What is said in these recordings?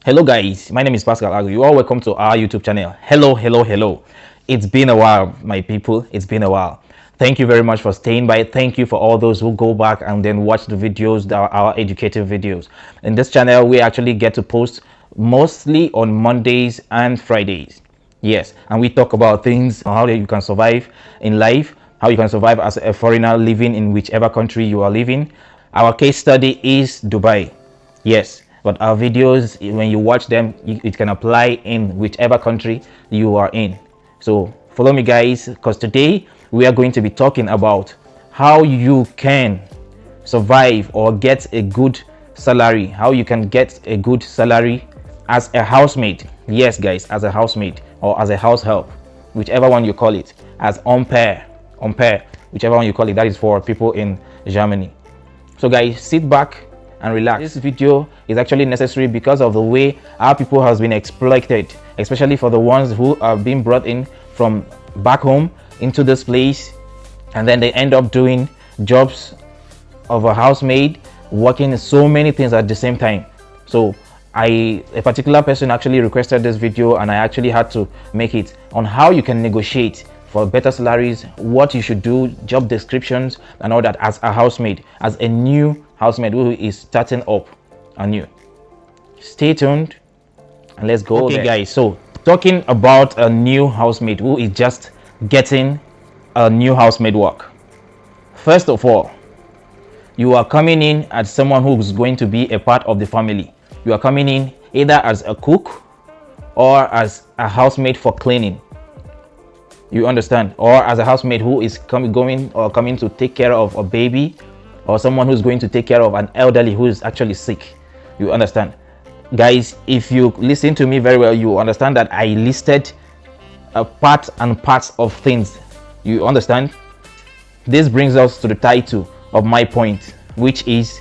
Hello guys, my name is Pascal. You are welcome to our YouTube channel. Hello. It's been a while, my people. It's been a while. Thank you very much for staying by. Thank you for all those who go back and then watch the videos, our educative videos. In this channel, we actually get to post mostly on Mondays and Fridays. Yes, and we talk about things, how you can survive in life, how you can survive as a foreigner living in whichever country you are living. Our case study is Dubai. Yes, but our videos, when you watch them, it can apply in whichever country you are in. So follow me guys, because today we are going to be talking about how you can survive or get a good salary, how you can get a good salary as a housemaid. Yes guys, as a housemaid or as a house help, whichever one you call it, as au pair, whichever one you call it. That is for people in Germany. So guys, sit back and relax. This video is actually necessary because of the way our people has been exploited, especially for the ones who are being brought in from back home into this place, and then they end up doing jobs of a housemaid, working so many things at the same time. So a particular person actually requested this video, and I actually had to make it on how you can negotiate for better salaries, what you should do, job descriptions and all that as a housemaid, as a new housemaid who is starting up anew. Stay tuned and let's go. Okay guys, so talking about a new housemaid who is just getting a new housemaid work. First of all, you are coming in as someone who is going to be a part of the family. You are coming in either as a cook or as a housemaid for cleaning. You understand? Or as a housemaid who is coming to take care of a baby, or someone who's going to take care of an elderly who is actually sick. You understand? Guys, if you listen to me very well, you understand that I listed a parts of things. You understand? This brings us to the title of my point, which is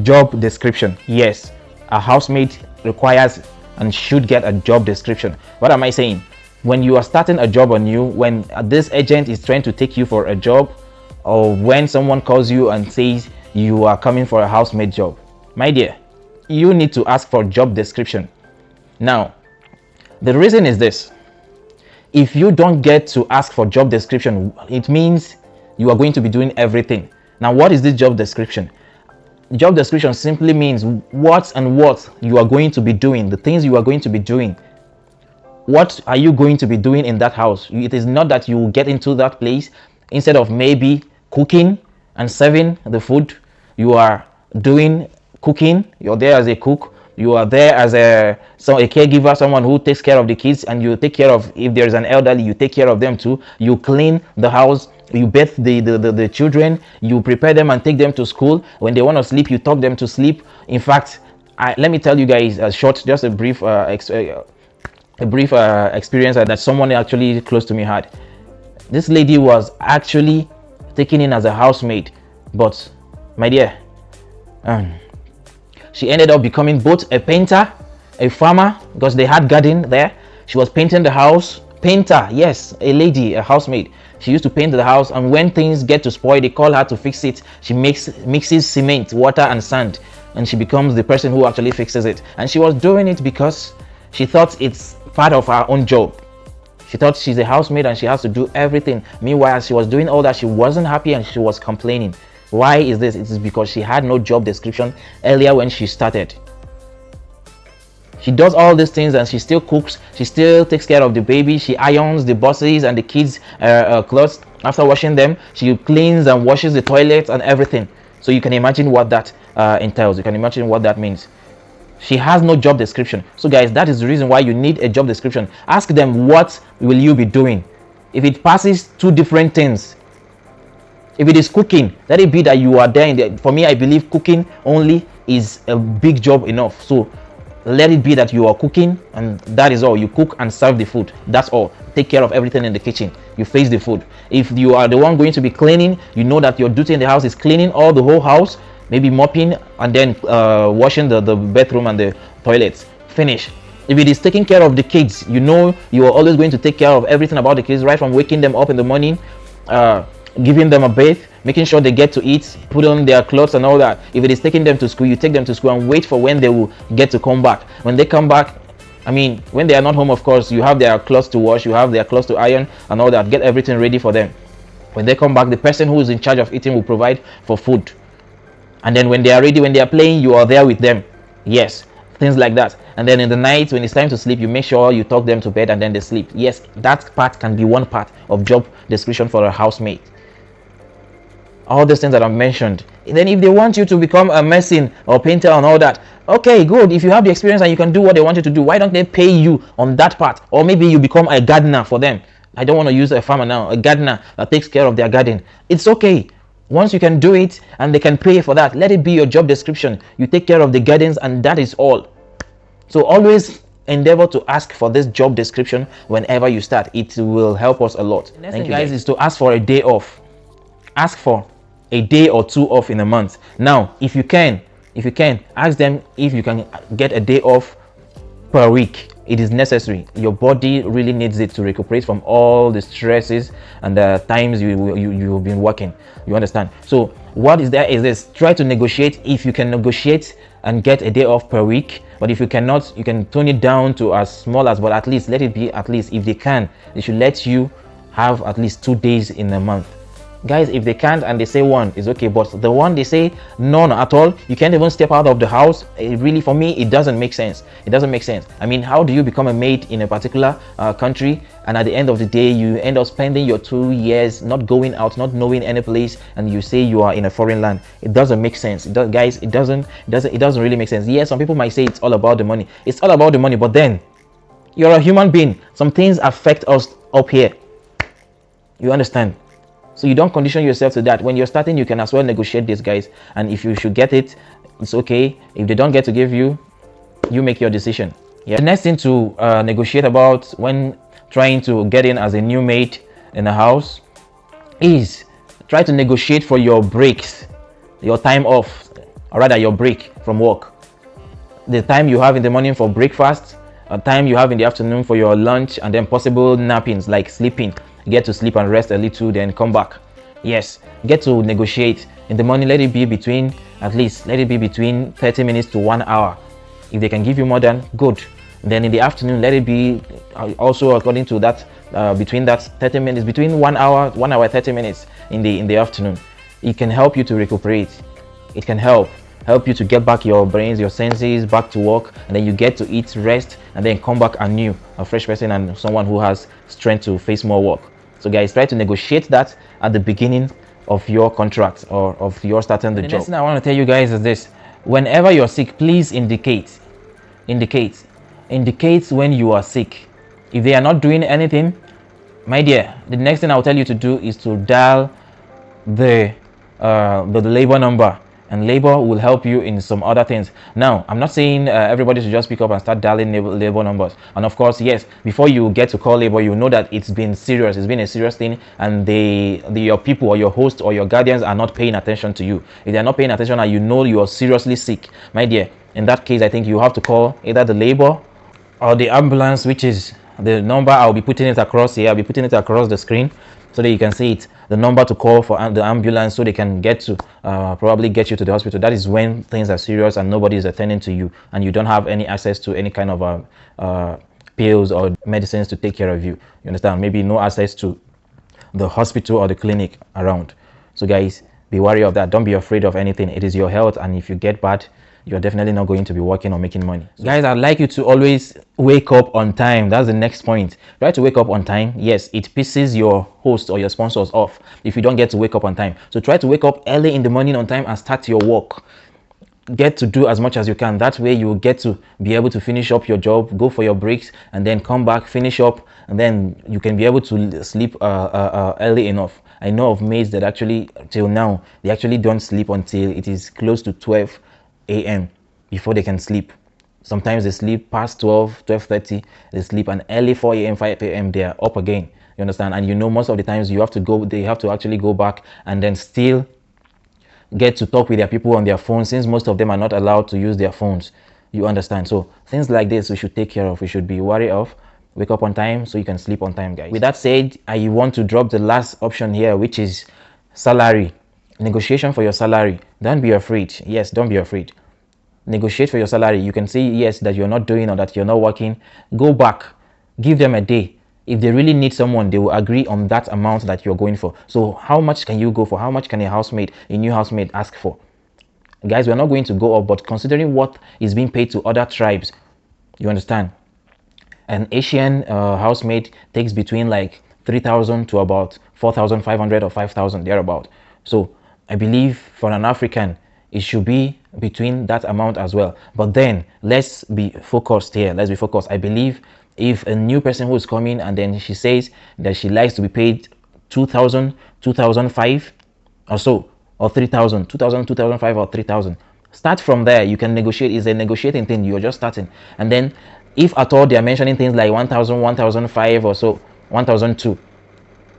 job description. Yes, a housemaid requires and should get a job description. What am I saying? When you are starting a job anew, when this agent is trying to take you for a job, or when someone calls you and says you are coming for a housemaid job, my dear, you need to ask for job description. Now, the reason is this: if you don't get to ask for job description, it means you are going to be doing everything. Now, what is this job description? Job description simply means what you are going to be doing, the things you are going to be doing. What are you going to be doing in that house? It is not that you will get into that place, instead of maybe cooking and serving the food, you are doing cooking. You're there as a cook. You are there as a caregiver, someone who takes care of the kids, and you take care of, if there's an elderly, you take care of them too. You clean the house, you bathe the children, you prepare them and take them to school. When they want to sleep, you talk them to sleep. In fact, let me tell you guys a brief experience that someone actually close to me had. This lady was actually taken in as a housemaid, but my dear, she ended up becoming both a painter, a farmer, because they had garden there. She was painting the house. Painter, yes, a lady, a housemaid. She used to paint the house, and when things get to spoil, they call her to fix it. She mixes cement, water and sand, and she becomes the person who actually fixes it. And she was doing it because she thought it's part of her own job. She thought she's a housemaid and she has to do everything. Meanwhile, she was doing all that, she wasn't happy and she was complaining. Why is this? It is because she had no job description earlier when she started. She does all these things and she still cooks. She still takes care of the baby. She irons the bosses and the kids' clothes. After washing them, she cleans and washes the toilets and everything. So you can imagine what that entails. You can imagine what that means. She has no job description. So guys, that is the reason why you need a job description. Ask them, what will you be doing? If it passes two different things, if it is cooking, let it be that you are there for me, I believe cooking only is a big job enough. So let it be that you are cooking, and that is all. You cook and serve the food. That's all. Take care of everything in the kitchen. You face the food. If you are the one going to be cleaning, you know that your duty in the house is cleaning all the whole house, maybe mopping and then washing the bathroom and the toilets. Finish. If it is taking care of the kids, you know you are always going to take care of everything about the kids, right from waking them up in the morning, giving them a bath, making sure they get to eat, put on their clothes and all that. If it is taking them to school, you take them to school and wait for when they will get to come back. When they come back, I mean, when they are not home, of course, you have their clothes to wash, you have their clothes to iron and all that. Get everything ready for them. When they come back, the person who is in charge of eating will provide for food. And then when they are ready, when they are playing, you are there with them. Yes, things like that. And then in the night, when it's time to sleep, you make sure you tuck them to bed and then they sleep. Yes, that part can be one part of job description for a housemaid. All these things that I've mentioned. And then if they want you to become a mason or painter and all that, okay, good. If you have the experience and you can do what they want you to do, why don't they pay you on that part? Or maybe you become a gardener for them. I don't want to use a farmer now, a gardener that takes care of their garden. It's okay. Once you can do it and they can pay for that, let it be your job description. You take care of the gardens and that is all. So always endeavor to ask for this job description whenever you start. It will help us a lot. The next thing, guys, is to ask for a day off. Ask for a day or two off in a month. Now, if you can, ask them if you can get a day off per week. It is necessary. Your body really needs it to recuperate from all the stresses and the times you've been working. You understand? So what is there is this: try to negotiate. If you can negotiate and get a day off per week, but if you cannot, you can tone it down to as small as, but at least let it be, at least if they can, they should let you have at least 2 days in a month. Guys, if they can't and they say one, is okay, but the one they say none at all, you can't even step out of the house. It really, for me, it doesn't make sense. It doesn't make sense. I mean, how do you become a maid in a particular country, and at the end of the day you end up spending your 2 years not going out, not knowing any place, and you say you are in a foreign land? It doesn't make sense. Guys, it doesn't really make sense. Yes, some people might say it's all about the money. It's all about the money, but then you're a human being. Some things affect us up here. You understand? So you don't condition yourself to that. When you're starting, you can as well negotiate this, guys. And if you should get it, it's okay. If they don't get to give you, you make your decision. Yeah. The next thing to negotiate about when trying to get in as a new maid in a house is try to negotiate for your breaks, your time off, or rather your break from work. The time you have in the morning for breakfast, a time you have in the afternoon for your lunch, and then possible nappings like sleeping. Get to sleep and rest a little, then come back. Yes, get to negotiate. In the morning, let it be between, at least let it be between 30 minutes to 1 hour. If they can give you more, than good. Then in the afternoon, let it be also according to that, between that 30 minutes, between 1 hour 30 minutes in the afternoon. It can help you to recuperate. It can help you to get back your brains, your senses back to work, and then you get to eat, rest, and then come back anew, a fresh person and someone who has strength to face more work. So guys, try to negotiate that at the beginning of your contract or of your starting the job. The next thing I want to tell you guys is this: whenever you're sick, please indicate when you are sick. If they are not doing anything, my dear, the next thing I'll tell you to do is to dial the labor number, and labor will help you in some other things. Now, I'm not saying everybody should just pick up and start dialing labor numbers. And of course, yes, before you get to call labor, you know that it's been serious. It's been a serious thing, and your people or your host or your guardians are not paying attention to you. If they're not paying attention and you know you are seriously sick, my dear, in that case, I think you have to call either the labor or the ambulance, which is the number. I'll be putting it across here. I'll be putting it across the screen so that you can see it. The number to call for the ambulance, so they can get to probably get you to the hospital. That is when things are serious and nobody is attending to you, and you don't have any access to any kind of pills or medicines to take care of you. You understand? Maybe no access to the hospital or the clinic around. So guys, be wary of that. Don't be afraid of anything. It is your health, and if you get bad, you're definitely not going to be working or making money. So, guys, I'd like you to always wake up on time. That's the next point. Try to wake up on time. Yes, it pisses your host or your sponsors off if you don't get to wake up on time. So try to wake up early in the morning on time and start your work. Get to do as much as you can. That way you will get to be able to finish up your job, go for your breaks, and then come back, finish up, and then you can be able to sleep early enough. I know of maids that actually, till now, they actually don't sleep until it is close to 12 a.m. before they can sleep. Sometimes they sleep past 12:30, they sleep, and early 4 a.m., 5 a.m. they are up again. You understand? And you know, most of the times they have to actually go back and then still get to talk with their people on their phones, since most of them are not allowed to use their phones. You understand? So things like this we should take care of. We should be wary of. Wake up on time so you can sleep on time, guys. With that said, I want to drop the last option here, which is salary, negotiation for your salary. Don't be afraid. Yes, don't be afraid. Negotiate for your salary. You can say yes that you're not doing or that you're not working. Go back, give them a day. If they really need someone, they will agree on that amount that you're going for. So how much can you go for? How much can a new housemaid ask for? Guys, we're not going to go up, but considering what is being paid to other tribes, you understand, an Asian housemaid takes between like 3,000 to about 4,500 or 5,000 thereabout. So I believe for an African it should be between that amount as well. But then let's be focused here. Let's be focused. I believe if a new person who is coming and then she says that she likes to be paid 2,000, 2,005 or so, or 3,000, 2,000, 2,005 or 3,000, start from there. You can negotiate. It's a negotiating thing. You're just starting. And then if at all they are mentioning things like 1,000, 1,005 or so, 1,002,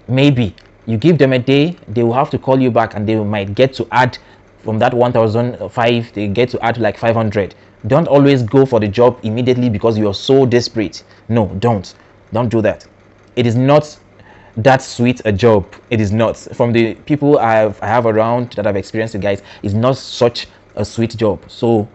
maybe you give them a day, they will have to call you back and they might get to add from that 1,005, they get to add like 500. Don't always go for the job immediately because you are so desperate. No, don't do that. It is not that sweet a job. It is not. From the people I have around that I've experienced it, guys, it's not such a sweet job. So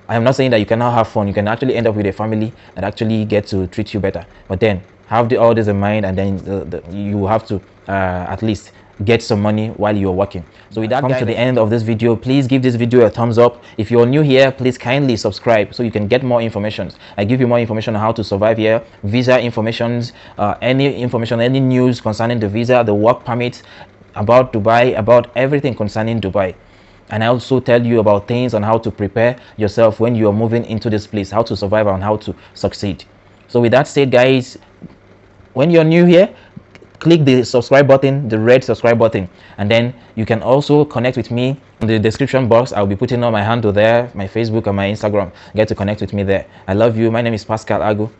I am not saying that you cannot have fun. You can actually end up with a family that actually get to treat you better. But then have all this in mind, and then you have to at least get some money while you're working. So with that, come to the end of this video. Please give this video a thumbs up. If you're new here, please kindly subscribe so you can get more information. I give you more information on how to survive here, visa informations, any information, any news concerning the visa, the work permit, about Dubai, about everything concerning Dubai. And I also tell you about things on how to prepare yourself when you are moving into this place, how to survive and how to succeed. So with that said, guys, when you're new here, click the subscribe button, the red subscribe button, and then you can also connect with me in the description box. I'll be putting on my handle there, my Facebook and my Instagram. Get to connect with me there. I love you. My name is Pascal Agu.